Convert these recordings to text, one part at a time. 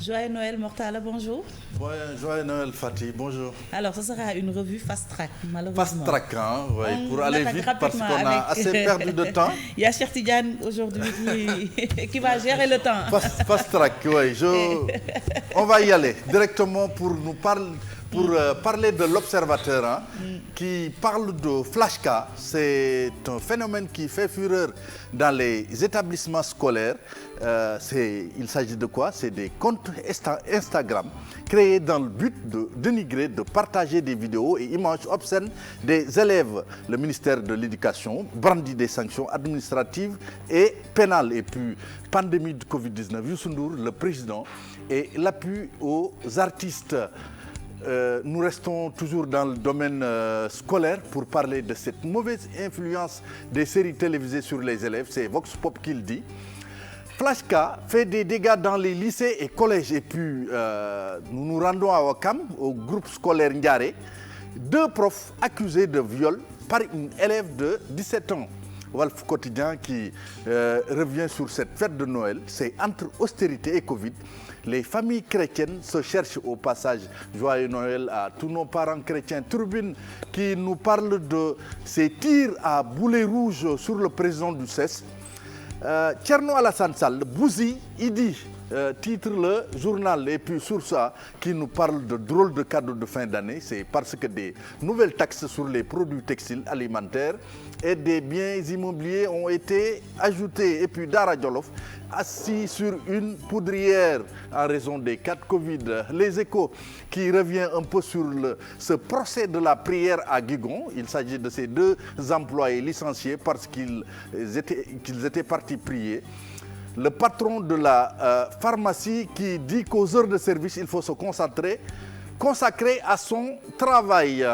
Joyeux Noël Mortala, bonjour. Joyeux Noël Fatih, bonjour. Alors, ce sera une revue fast-track, malheureusement. Fast-track, hein, oui, pour aller vite parce qu'on a assez perdu de temps. Il y a Cheikh Tidiane aujourd'hui qui va gérer le temps. Fast-track, oui. On va y aller directement pour nous parler. Pour parler de l'Observateur, hein, qui parle de flashcards. C'est un phénomène qui fait fureur dans les établissements scolaires. Il s'agit de quoi? C'est des comptes Instagram créés dans le but de dénigrer, de partager des vidéos et images obscènes des élèves. Le ministère de l'Éducation brandit des sanctions administratives et pénales. Et puis, pandémie de Covid-19, Youssou Ndour, le président, et l'appui aux artistes. Nous restons toujours dans le domaine scolaire pour parler de cette mauvaise influence des séries télévisées sur les élèves. C'est Vox Pop qui le dit. Flashka fait des dégâts dans les lycées et collèges. Et puis, nous nous rendons à Ouakam, au groupe scolaire Ndiaré. 2 profs accusés de viol par une élève de 17 ans. Walf Quotidien qui revient sur cette fête de Noël. C'est entre austérité et Covid. Les familles chrétiennes se cherchent au passage. Joyeux Noël à tous nos parents chrétiens. Turbine qui nous parle de ces tirs à boulet rouge sur le président du CES. Thierno Alassane Sall, Bouzi, Idi, titre le journal. Et puis sur ça, qui nous parle de drôles de cadeaux de fin d'année. C'est parce que des nouvelles taxes sur les produits textiles alimentaires et des biens immobiliers ont été ajoutés. Et puis Dara Djolof, assis sur une poudrière en raison des cas de Covid. Les Échos qui revient un peu sur ce procès de la prière à Guigon. Il s'agit de ces 2 employés licenciés parce qu'ils étaient partis prier. Le patron de la pharmacie qui dit qu'aux heures de service, il faut se consacrer à son travail.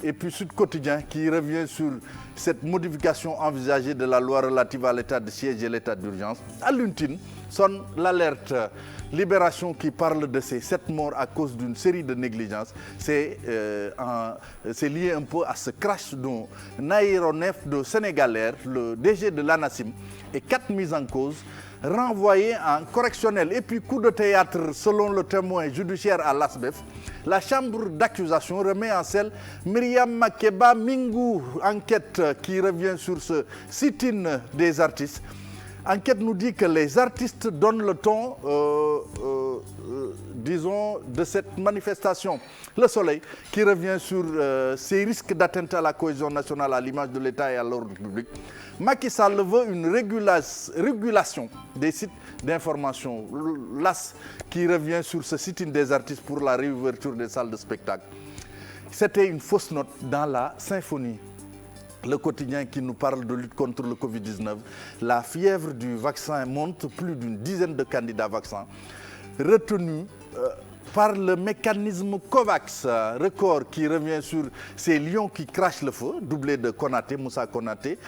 Et puis Sud Quotidien qui revient sur cette modification envisagée de la loi relative à l'état de siège et l'état d'urgence. À l'ultime, sonne l'alerte. Libération qui parle de ces 7 morts à cause d'une série de négligences. C'est lié un peu à ce crash d'un aéronef de Sénégal Air, le DG de l'ANACIM, et 4 mises en cause renvoyés en correctionnel. Et puis coup de théâtre selon le témoin judiciaire à l'ASBEF. La chambre d'accusation remet en selle Myriam Makeba Mingou, enquête qui revient sur ce sit-in des artistes. Enquête nous dit que les artistes donnent le ton, disons, de cette manifestation. Le Soleil qui revient sur ces risques d'atteinte à la cohésion nationale, à l'image de l'État et à l'ordre public. Macky Sall veut une régulation des sites d'information. L'AS qui revient sur ce sit-in des artistes pour la réouverture des salles de spectacle. C'était une fausse note dans la symphonie. Le quotidien qui nous parle de lutte contre le Covid-19. La fièvre du vaccin monte, plus d'une dizaine de candidats vaccins retenus par le mécanisme COVAX. Record qui revient sur ces lions qui crachent le feu, doublé de Konaté, Moussa Konaté.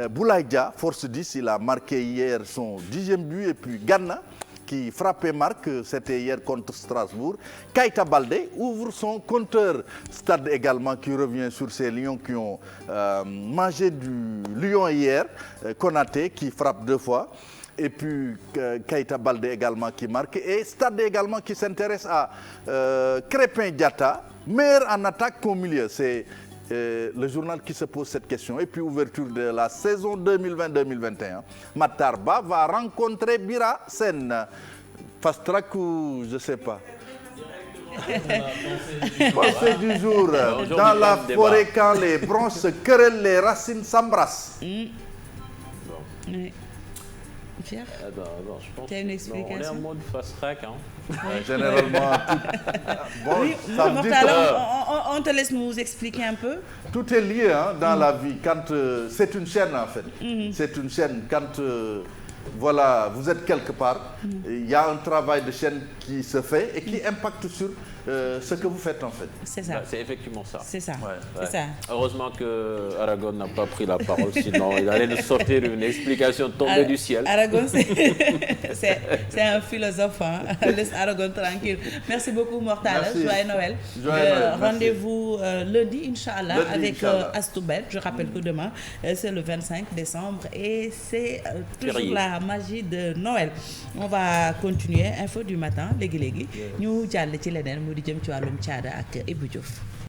Boulaye Dia, force 10, il a marqué hier son 10e but. Et puis Ghana qui frappait marque, c'était hier contre Strasbourg. Keita Baldé ouvre son compteur. Stade également qui revient sur ces lions qui ont mangé du lion hier. Konaté qui frappe 2 fois. Et puis Keita Baldé également qui marque. Et Stade également qui s'intéresse à Crépin Diatta, meilleur en attaque qu'au milieu. C'est le journal qui se pose cette question. Et puis ouverture de la saison 2020-2021. Matarba va rencontrer Bira Sen. Fast track ou je ne sais pas. Pensée du jour. Dans la forêt, quand les branches se querellent, les racines s'embrassent. Oui. Pierre, je pense tu as une explication? on est en mode fast track. Hein. Généralement. Bon, oui, ça Mortal, alors, on te laisse nous expliquer un peu. Tout est lié dans la vie. Quand c'est une chaîne en fait. C'est une chaîne. Quand voilà, vous êtes quelque part, il y a un travail de chaîne qui se fait et qui impacte sur ce que vous faites en fait. C'est ça. Bah, c'est effectivement ça. C'est ça. Ouais. C'est ça. Heureusement que Aragon n'a pas pris la parole, sinon il allait nous sortir une explication tombée du ciel. Aragon, c'est un philosophe, hein. Laisse Aragon tranquille. Merci beaucoup Mortala. Joyeux Noël. Rendez-vous lundi, Inch'Allah, avec Astou Bet. Je rappelle que demain, c'est le 25 décembre et c'est toujours la magie de Noël. On va continuer info du matin léegi-léegi ñu jàll ci leneen mu di jëm ci wàllum caada ak Ibou Diouf.